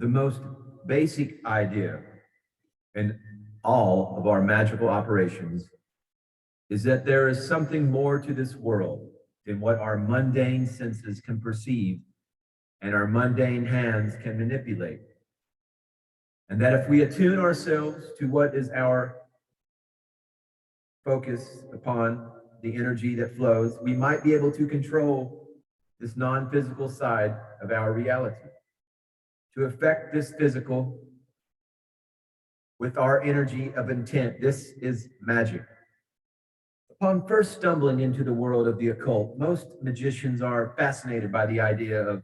The most basic idea in all of our magical operations is that there is something more to this world than what our mundane senses can perceive and our mundane hands can manipulate. And that if we attune ourselves to what is our focus upon the energy that flows, we might be able to control this non-physical side of our reality, to affect this physical with our energy of intent. This is magic. Upon first stumbling into the world of the occult, most magicians are fascinated by the idea of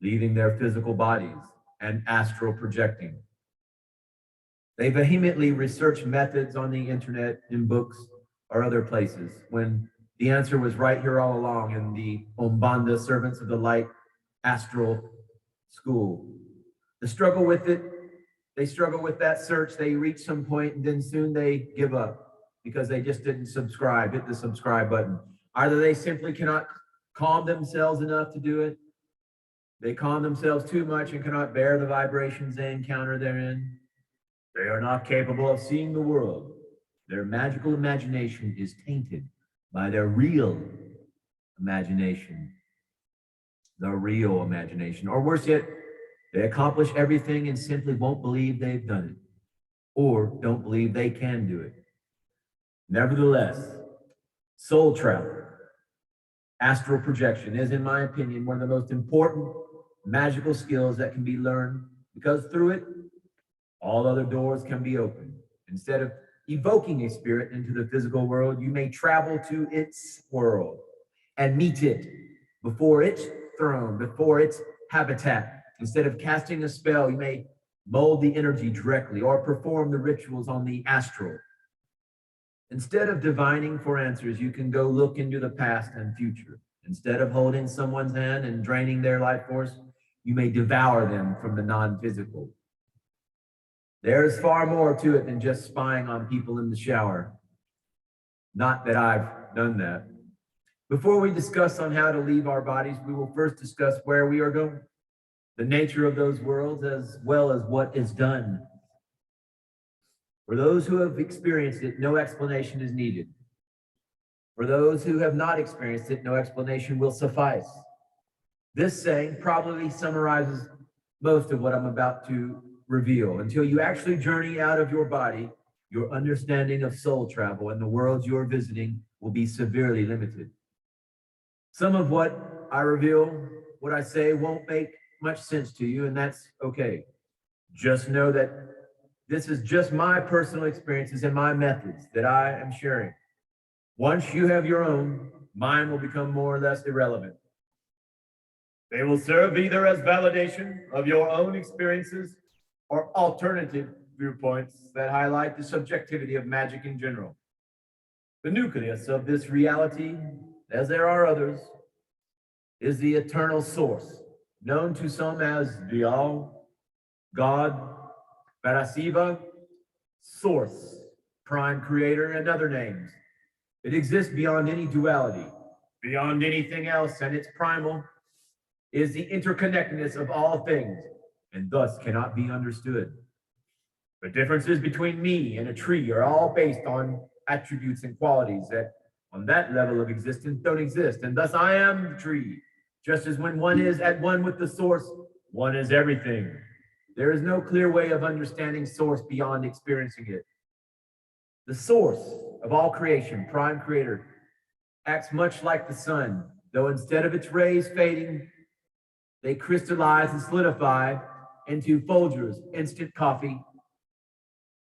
leaving their physical bodies and astral projecting. They vehemently research methods on the internet, in books, or other places, when the answer was right here all along in the Umbanda Servants of the Light astral school. The struggle with it, they struggle with that search, they reach some point, and then soon they give up because they just didn't subscribe, hit the subscribe button. Either they simply cannot calm themselves enough to do it, they calm themselves too much and cannot bear the vibrations they encounter therein. They are not capable of seeing the world. Their magical imagination is tainted by their real imagination. The real imagination. Or worse yet, they accomplish everything and simply won't believe they've done it, or don't believe they can do it. Nevertheless, soul travel, astral projection is, in my opinion, one of the most important magical skills that can be learned, because through it, all other doors can be opened. Instead of evoking a spirit into the physical world, you may travel to its world and meet it before its throne, before its habitat. Instead of casting a spell, you may mold the energy directly or perform the rituals on the astral. Instead of divining for answers, you can go look into the past and future. Instead of holding someone's hand and draining their life force, you may devour them from the non-physical. There's far more to it than just spying on people in the shower. Not that I've done that. Before we discuss on how to leave our bodies, we will first discuss where we are going, the nature of those worlds, as well as what is done. For those who have experienced it, no explanation is needed. For those who have not experienced it, no explanation will suffice. This saying probably summarizes most of what I'm about to reveal. Until you actually journey out of your body, your understanding of soul travel and the worlds you're visiting will be severely limited. Some of what I reveal, what I say, won't make much sense to you, and that's okay. Just know that this is just my personal experiences and my methods that I am sharing. Once you have your own, mine will become more or less irrelevant. They will serve either as validation of your own experiences or alternative viewpoints that highlight the subjectivity of magic in general. The nucleus of this reality, as there are others, is the eternal source, known to some as the All, God, Parasiva, Source, Prime Creator, and other names. It exists beyond any duality, beyond anything else, and its primal is the interconnectedness of all things, and thus cannot be understood. The differences between me and a tree are all based on attributes and qualities that on that level of existence don't exist, and thus I am the tree. Just as when one is at one with the source, one is everything. There is no clear way of understanding source beyond experiencing it. The source of all creation, prime creator, acts much like the sun, though instead of its rays fading, they crystallize and solidify into Folgers instant coffee,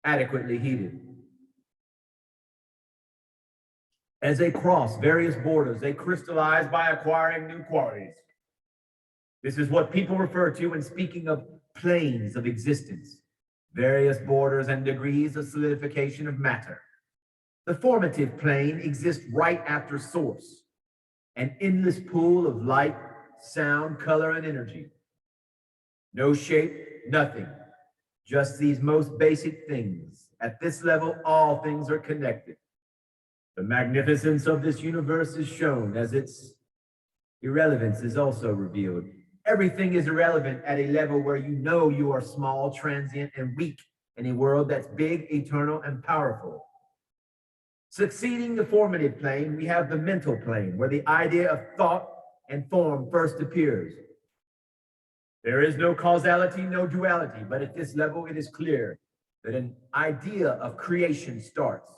adequately heated. As they cross various borders, they crystallize by acquiring new qualities. This is what people refer to when speaking of planes of existence, various borders and degrees of solidification of matter. The formative plane exists right after source, an endless pool of light, sound, color, and energy. No shape, nothing, just these most basic things. At this level, all things are connected. The magnificence of this universe is shown as its irrelevance is also revealed. Everything is irrelevant at a level where you know you are small, transient, and weak in a world that's big, eternal, and powerful. Succeeding the formative plane, we have the mental plane, where the idea of thought and form first appears. There is no causality, no duality, but at this level it is clear that an idea of creation starts.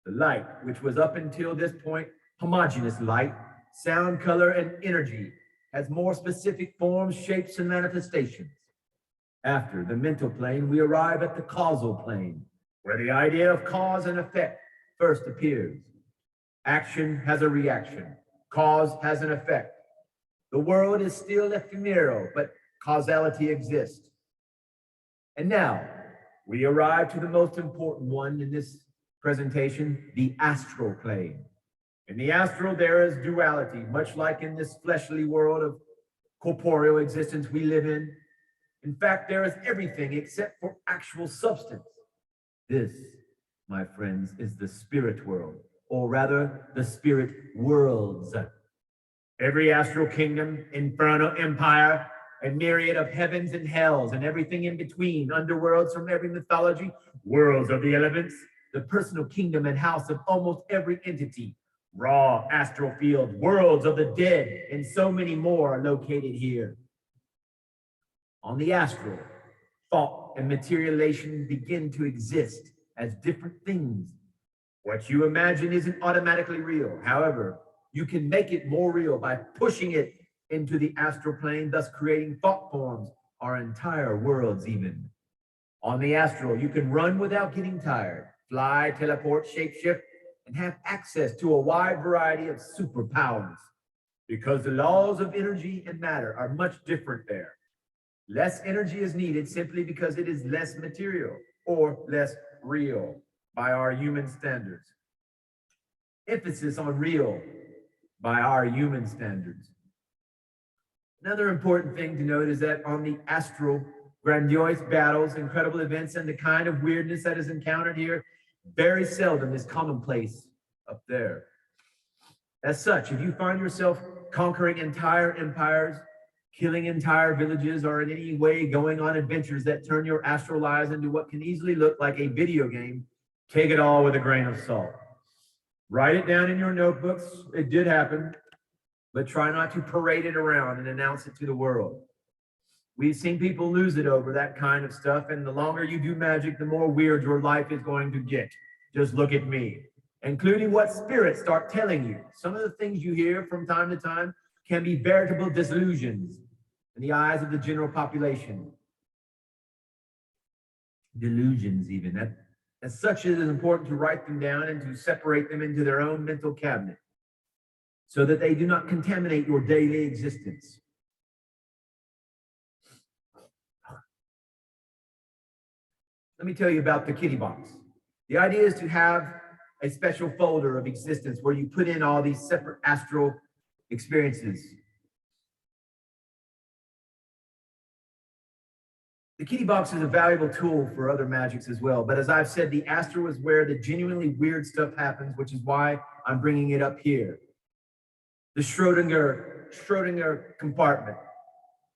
The light, which was up until this point homogeneous light, sound, color, and energy, has more specific forms, shapes, and manifestations. After the mental plane, we arrive at the causal plane, where the idea of cause and effect first appears. Action has a reaction. Cause has an effect. The world is still ephemeral, but causality exists. And now we arrive to the most important one in this presentation, the astral plane. In the astral, there is duality, much like in this fleshly world of corporeal existence we live in. In fact, there is everything except for actual substance. This, my friends, is the spirit world, or rather the spirit worlds. Every astral kingdom, infernal empire, a myriad of heavens and hells, and everything in between, underworlds from every mythology, worlds of the elements, the personal kingdom and house of almost every entity, raw astral field, worlds of the dead, and so many more are located here. On the astral, thought and materialization begin to exist as different things. What you imagine isn't automatically real. However, you can make it more real by pushing it into the astral plane, thus creating thought forms, or entire worlds even. On the astral, you can run without getting tired, fly, teleport, shapeshift, and have access to a wide variety of superpowers, because the laws of energy and matter are much different there. Less energy is needed simply because it is less material or less real by our human standards. Emphasis on real by our human standards. Another important thing to note is that on the astral, grandiose battles, incredible events, and the kind of weirdness that is encountered here very seldom is commonplace up there. As such, if you find yourself conquering entire empires, killing entire villages, or in any way going on adventures that turn your astral lives into what can easily look like a video game, take it all with a grain of salt. Write it down in your notebooks. It did happen, but try not to parade it around and announce it to the world. We've seen people lose it over that kind of stuff, and the longer you do magic, the more weird your life is going to get. Just look at me, including what spirits start telling you. Some of the things you hear from time to time can be veritable disillusions in the eyes of the general population. Delusions even. As such, it is important to write them down and to separate them into their own mental cabinet so that they do not contaminate your daily existence. Let me tell you about the kitty box. The idea is to have a special folder of existence where you put in all these separate astral experiences. The kitty box is a valuable tool for other magics as well, but as I've said, the astral is where the genuinely weird stuff happens, which is why I'm bringing it up here. The Schrodinger compartment,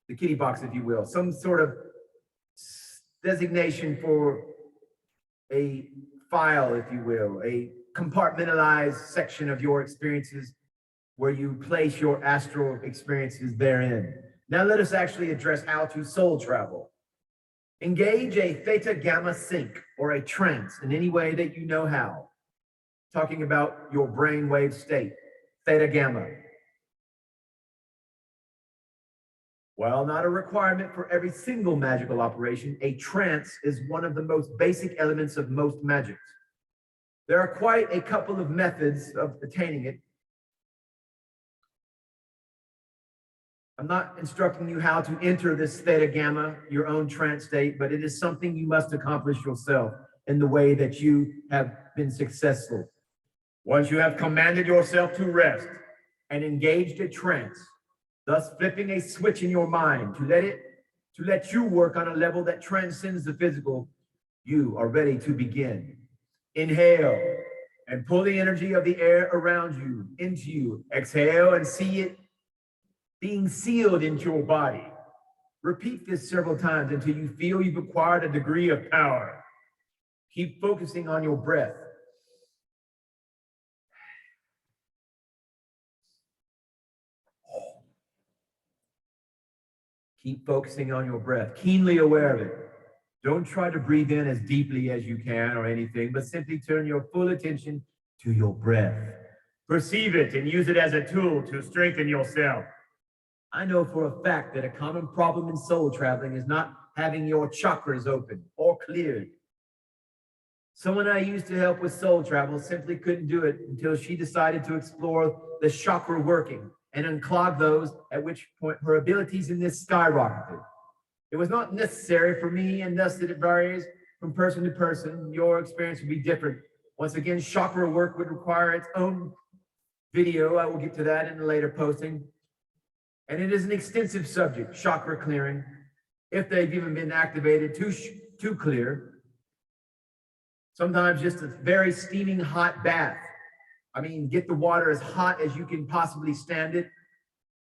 the kitty box, if you will, some sort of designation for a file, if you will, a compartmentalized section of your experiences where you place your astral experiences therein. Now let us actually address how to soul travel. Engage a theta gamma sync or a trance in any way that you know how. Talking about your brainwave state, theta gamma. While not a requirement for every single magical operation, a trance is one of the most basic elements of most magics. There are quite a couple of methods of attaining it. I'm not instructing you how to enter this theta gamma, your own trance state, but it is something you must accomplish yourself in the way that you have been successful. Once you have commanded yourself to rest and engaged a trance, thus flipping a switch in your mind to let you work on a level that transcends the physical, you are ready to begin. Inhale and pull the energy of the air around you into you. Exhale and see it being sealed into your body. Repeat this several times until you feel you've acquired a degree of power. Keep focusing on your breath. Keep focusing on your breath, keenly aware of it. Don't try to breathe in as deeply as you can or anything, but simply turn your full attention to your breath. Perceive it and use it as a tool to strengthen yourself. I know for a fact that a common problem in soul traveling is not having your chakras open or cleared. Someone I used to help with soul travel simply couldn't do it until she decided to explore the chakra working and unclog those, at which point her abilities in this skyrocketed. It was not necessary for me, and thus that it varies from person to person. Your experience would be different. Once again, chakra work would require its own video. I will get to that in a later posting. And it is an extensive subject, chakra clearing, if they've even been activated too clear. Sometimes just a very steaming hot bath. I mean, get the water as hot as you can possibly stand it,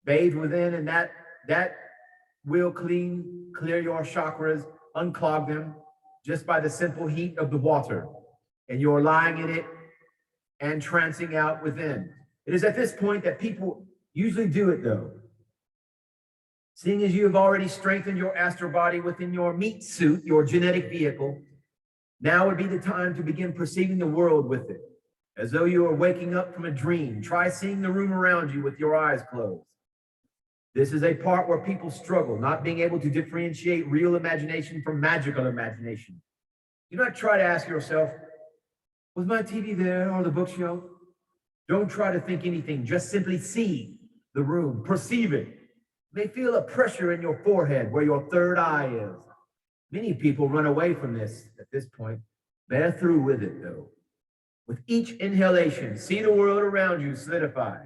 bathe within, and that will clear your chakras, unclog them just by the simple heat of the water. And you're lying in it and trancing out within. It is at this point that people usually do it though. Seeing as you have already strengthened your astral body within your meat suit, your genetic vehicle, now would be the time to begin perceiving the world with it, as though you are waking up from a dream. Try seeing the room around you with your eyes closed. This is a part where people struggle, not being able to differentiate real imagination from magical imagination. Do not try to ask yourself, was my TV there or the bookshelf? Don't try to think anything, just simply see the room, perceive it. You may feel a pressure in your forehead where your third eye is. Many people run away from this at this point. Bear through with it though. With each inhalation, see the world around you solidify.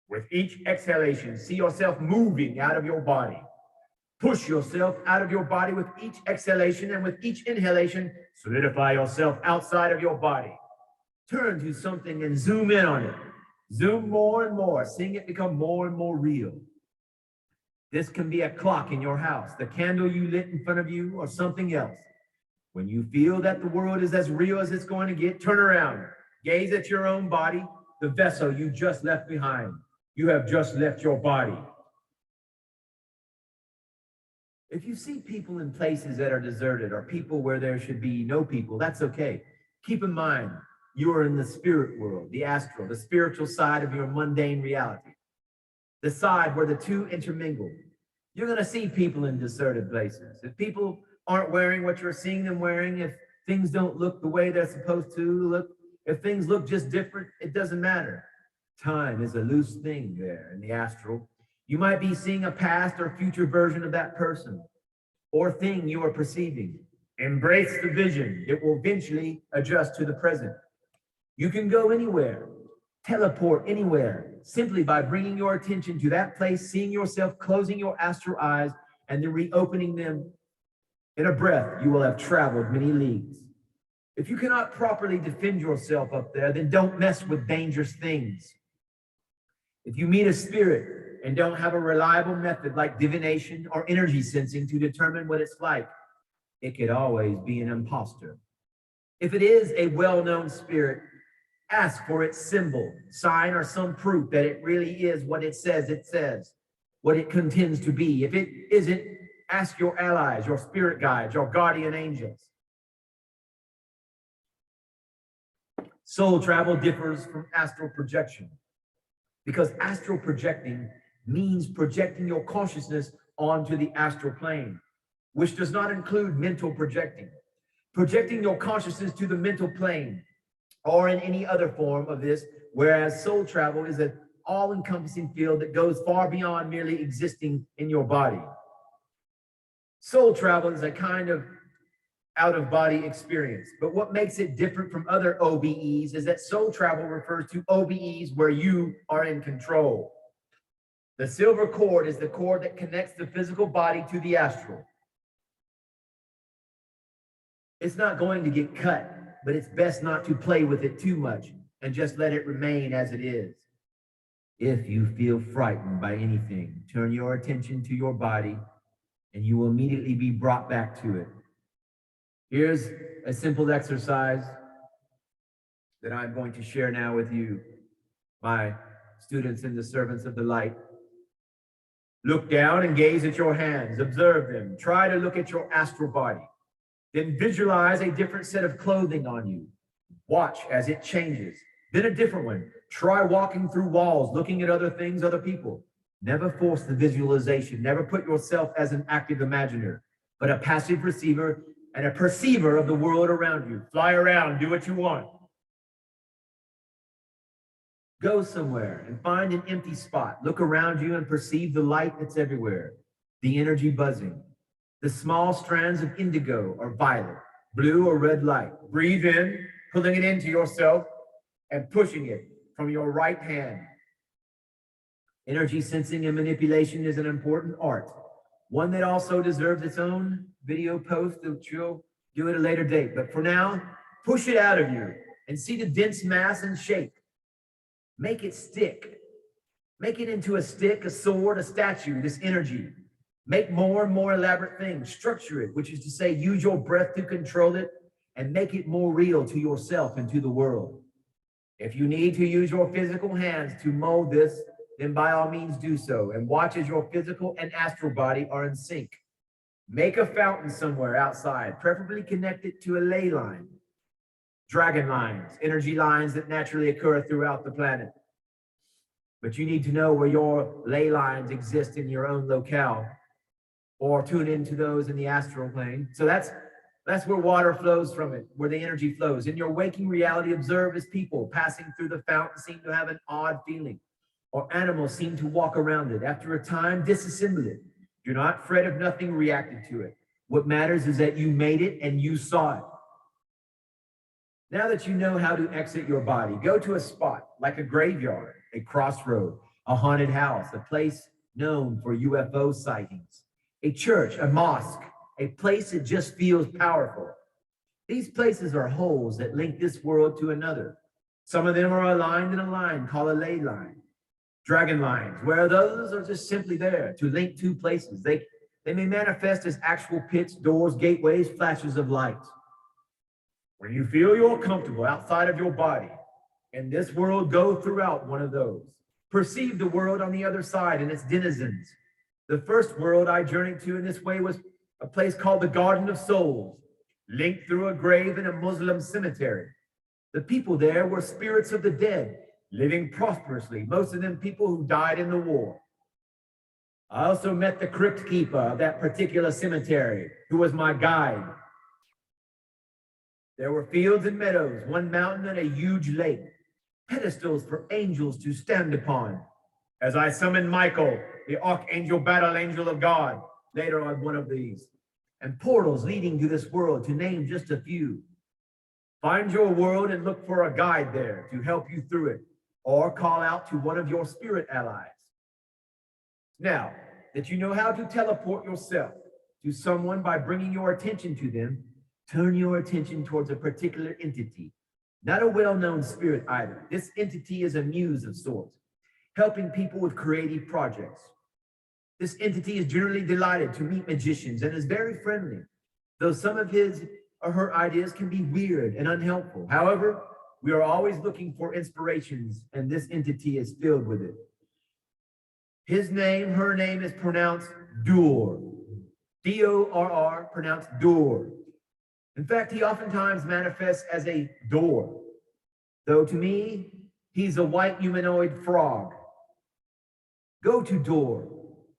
With each exhalation, see yourself moving out of your body. Push yourself out of your body with each exhalation, and with each inhalation, solidify yourself outside of your body. Turn to something and zoom in on it. Zoom more and more, seeing it become more and more real. This can be a clock in your house, the candle you lit in front of you, or something else. When you feel that the world is as real as it's going to get, turn around. Gaze at your own body, the vessel you just left behind. You have just left your body. If you see people in places that are deserted or people where there should be no people, that's okay. Keep in mind, you are in the spirit world, the astral, the spiritual side of your mundane reality, the side where the two intermingle. You're going to see people in deserted places. If people aren't wearing what you're seeing them wearing, if things don't look the way they're supposed to look, if things look just different, it doesn't matter. Time is a loose thing there in the astral. You might be seeing a past or future version of that person or thing you are perceiving. Embrace the vision. It will eventually adjust to the present. You can go anywhere, teleport anywhere, simply by bringing your attention to that place, seeing yourself, closing your astral eyes, and then reopening them. In a breath, you will have traveled many leagues. If you cannot properly defend yourself up there, then don't mess with dangerous things. If you meet a spirit and don't have a reliable method like divination or energy sensing to determine what it's like, it could always be an imposter. If it is a well-known spirit, ask for its symbol, sign, or some proof that it really is what it says, what it contends to be. If it isn't, ask your allies, your spirit guides, your guardian angels. Soul travel differs from astral projection because astral projecting means projecting your consciousness onto the astral plane, which does not include mental projecting. Projecting your consciousness to the mental plane or in any other form of this, whereas soul travel is an all-encompassing field that goes far beyond merely existing in your body. Soul travel is a kind of out-of-body experience, but what makes it different from other OBEs is that soul travel refers to OBEs where you are in control. The silver cord is the cord that connects the physical body to the astral. It's not going to get cut, but it's best not to play with it too much and just let it remain as it is. If you feel frightened by anything, turn your attention to your body and you will immediately be brought back to it. Here's a simple exercise that I'm going to share now with you, my students and the servants of the light. Look down and gaze at your hands, observe them. Try to look at your astral body. Then visualize a different set of clothing on you. Watch as it changes. Then a different one. Try walking through walls, looking at other things, other people. Never force the visualization. Never put yourself as an active imaginer, but a passive receiver and a perceiver of the world around you. Fly around, do what you want. Go somewhere and find an empty spot. Look around you and perceive the light that's everywhere, the energy buzzing, the small strands of indigo or violet, blue or red light. Breathe in, pulling it into yourself and pushing it from your right hand. Energy sensing and manipulation is an important art, one that also deserves its own video post that you'll do at a later date. But for now, push it out of you and see the dense mass and shape. Make it stick. Make it into a stick, a sword, a statue, this energy. Make more and more elaborate things. Structure it, which is to say, use your breath to control it and make it more real to yourself and to the world. If you need to use your physical hands to mold this, then by all means do so, and watch as your physical and astral body are in sync. Make a fountain somewhere outside, preferably connected to a ley line. Dragon lines, energy lines that naturally occur throughout the planet. But you need to know where your ley lines exist in your own locale, or tune into those in the astral plane. So that's where water flows from it, where the energy flows. In your waking reality, observe as people passing through the fountain seem to have an odd feeling, or animals seem to walk around it. After a time, disassemble it. Do not fret if nothing reacted to it. What matters is that you made it and you saw it. Now that you know how to exit your body, go to a spot like a graveyard, a crossroad, a haunted house, a place known for UFO sightings, a church, a mosque, a place that just feels powerful. These places are holes that link this world to another. Some of them are aligned in a line called a ley line. Dragon lines, where those are just simply there to link two places. They may manifest as actual pits, doors, gateways, flashes of light. When you feel you're comfortable outside of your body, in this world, go throughout one of those. Perceive the world on the other side and its denizens. The first world I journeyed to in this way was a place called the Garden of Souls, linked through a grave in a Muslim cemetery. The people there were spirits of the dead, living prosperously, most of them people who died in the war. I also met the crypt keeper of that particular cemetery, who was my guide. There were fields and meadows, one mountain and a huge lake, pedestals for angels to stand upon. As I summoned Michael, the archangel battle angel of God, later on one of these, and portals leading to this world, to name just a few. Find your world and look for a guide there to help you through it, or call out to one of your spirit allies. Now that you know how to teleport yourself to someone by bringing your attention to them, turn your attention towards a particular entity, not a well-known spirit either. This entity is a muse of sorts, helping people with creative projects. This entity is generally delighted to meet magicians and is very friendly, though some of his or her ideas can be weird and unhelpful. However, we are always looking for inspirations, and this entity is filled with it. His name, her name is pronounced Dur. D-O-R-R, pronounced Dur. In fact, he oftentimes manifests as a door, though to me, he's a white humanoid frog. Go to Dur.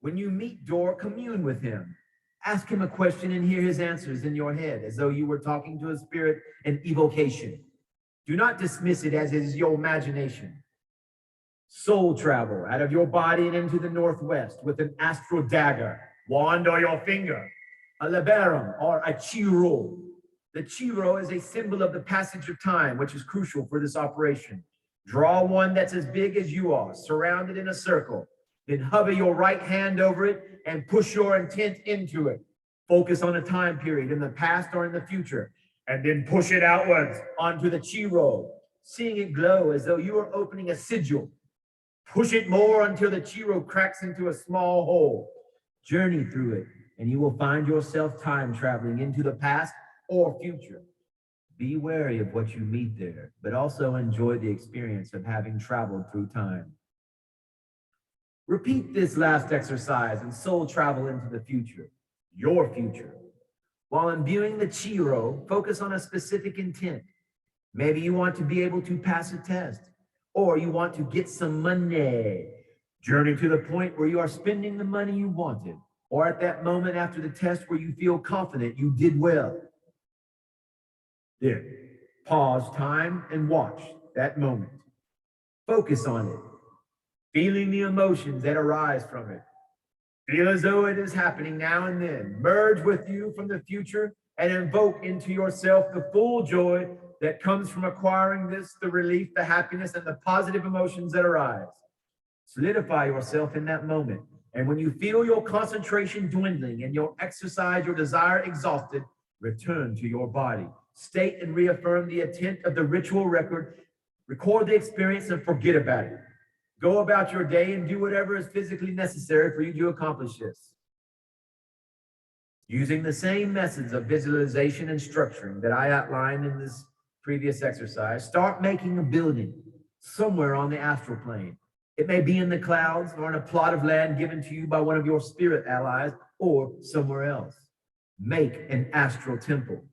When you meet Dur, commune with him. Ask him a question and hear his answers in your head, as though you were talking to a spirit in evocation. Do not dismiss it as is your imagination. Soul travel out of your body and into the northwest with an astral dagger, wand or your finger, a labarum or a chiro. The chiro is a symbol of the passage of time, which is crucial for this operation. Draw one that's as big as you are, surround it in a circle, then hover your right hand over it and push your intent into it. Focus on a time period in the past or in the future, and then push it outwards onto the chiro, seeing it glow as though you are opening a sigil. Push it more until the chiro cracks into a small hole. Journey through it, and you will find yourself time traveling into the past or future. Be wary of what you meet there, but also enjoy the experience of having traveled through time. Repeat this last exercise and soul travel into the future, your future. While imbuing the chiro, focus on a specific intent. Maybe you want to be able to pass a test, or you want to get some money. Journey to the point where you are spending the money you wanted, or at that moment after the test where you feel confident you did well. Then, pause time and watch that moment. Focus on it, feeling the emotions that arise from it. Feel as though it is happening now and then. Merge with you from the future and invoke into yourself the full joy that comes from acquiring this, the relief, the happiness, and the positive emotions that arise. Solidify yourself in that moment. And when you feel your concentration dwindling and your exercise, your desire exhausted, return to your body. State and reaffirm the intent of the ritual record. Record the experience and forget about it. Go about your day and do whatever is physically necessary for you to accomplish this. Using the same methods of visualization and structuring that I outlined in this previous exercise, start making a building somewhere on the astral plane. It may be in the clouds or in a plot of land given to you by one of your spirit allies or somewhere else. Make an astral temple.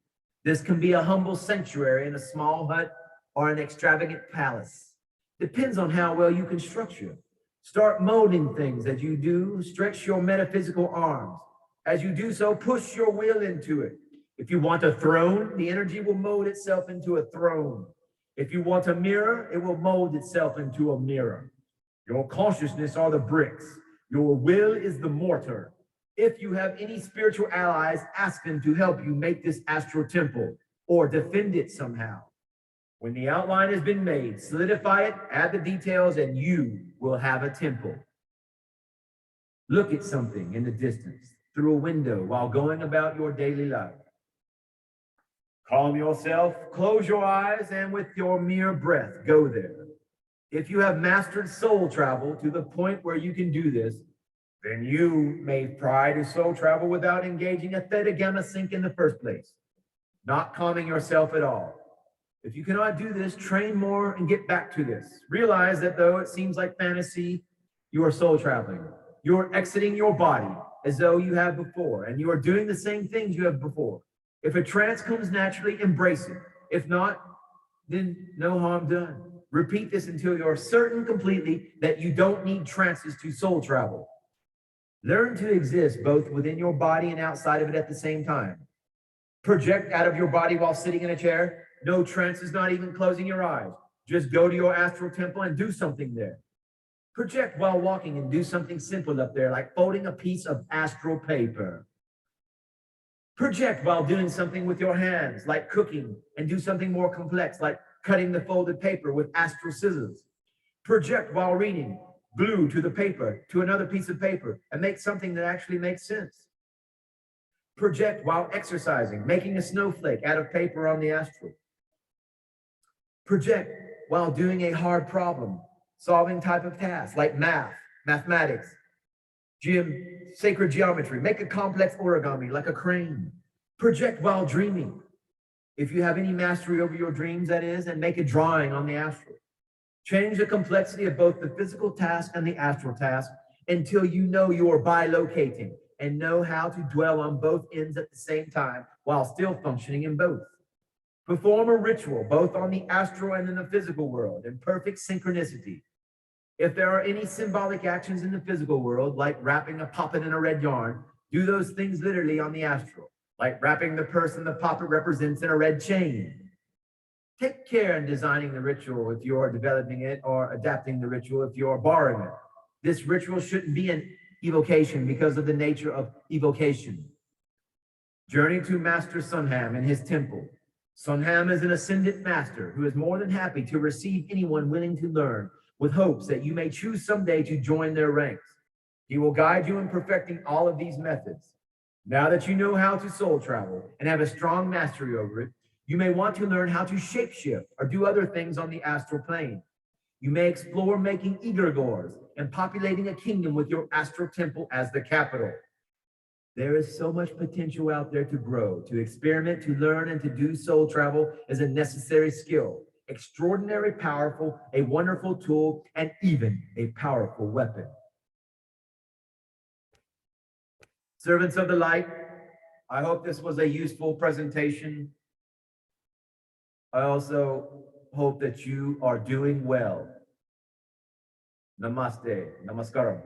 This can be a humble sanctuary in a small hut or an extravagant palace. Depends on how well you can structure. Start molding things as you do. Stretch your metaphysical arms. As you do so, push your will into it. If you want a throne, the energy will mold itself into a throne. If you want a mirror, it will mold itself into a mirror. Your consciousness are the bricks. Your will is the mortar. If you have any spiritual allies, ask them to help you make this astral temple or defend it somehow. When the outline has been made, solidify it, add the details, and you will have a temple. Look at something in the distance through a window while going about your daily life. Calm yourself, close your eyes, and with your mere breath, go there. If you have mastered soul travel to the point where you can do this, then you may try to soul travel without engaging a theta gamma sync in the first place, not calming yourself at all. If you cannot do this, train more and get back to this. Realize that though it seems like fantasy, you are soul traveling. You are exiting your body as though you have before, and you are doing the same things you have before. If a trance comes naturally, embrace it. If not, then no harm done. Repeat this until you're certain completely that you don't need trances to soul travel. Learn to exist both within your body and outside of it at the same time. Project out of your body while sitting in a chair. No trances, not even closing your eyes. Just go to your astral temple and do something there. Project while walking and do something simple up there, like folding a piece of astral paper. Project while doing something with your hands, like cooking, and do something more complex, like cutting the folded paper with astral scissors. Project while reading, glue to the paper, to another piece of paper, and make something that actually makes sense. Project while exercising, making a snowflake out of paper on the astral. Project while doing a hard problem, solving type of task, like math, mathematics, sacred geometry. Make a complex origami, like a crane. Project while dreaming. If you have any mastery over your dreams, that is, and make a drawing on the astral. Change the complexity of both the physical task and the astral task until you know you are bilocating and know how to dwell on both ends at the same time while still functioning in both. Perform a ritual both on the astral and in the physical world in perfect synchronicity. If there are any symbolic actions in the physical world, like wrapping a poppet in a red yarn, do those things literally on the astral, like wrapping the person the poppet represents in a red chain. Take care in designing the ritual if you are developing it, or adapting the ritual if you are borrowing it. This ritual shouldn't be an evocation because of the nature of evocation. Journey to Master Sunham in his temple. Sunham is an ascendant master who is more than happy to receive anyone willing to learn, with hopes that you may choose someday to join their ranks. He will guide you in perfecting all of these methods. Now that you know how to soul travel and have a strong mastery over it, you may want to learn how to shapeshift or do other things on the astral plane. You may explore making egregores and populating a kingdom with your astral temple as the capital. There is so much potential out there to grow, to experiment, to learn, and to do soul travel is a necessary skill, extraordinary, powerful, a wonderful tool, and even a powerful weapon. Servants of the light, I hope this was a useful presentation. I also hope that you are doing well. Namaste, namaskaram.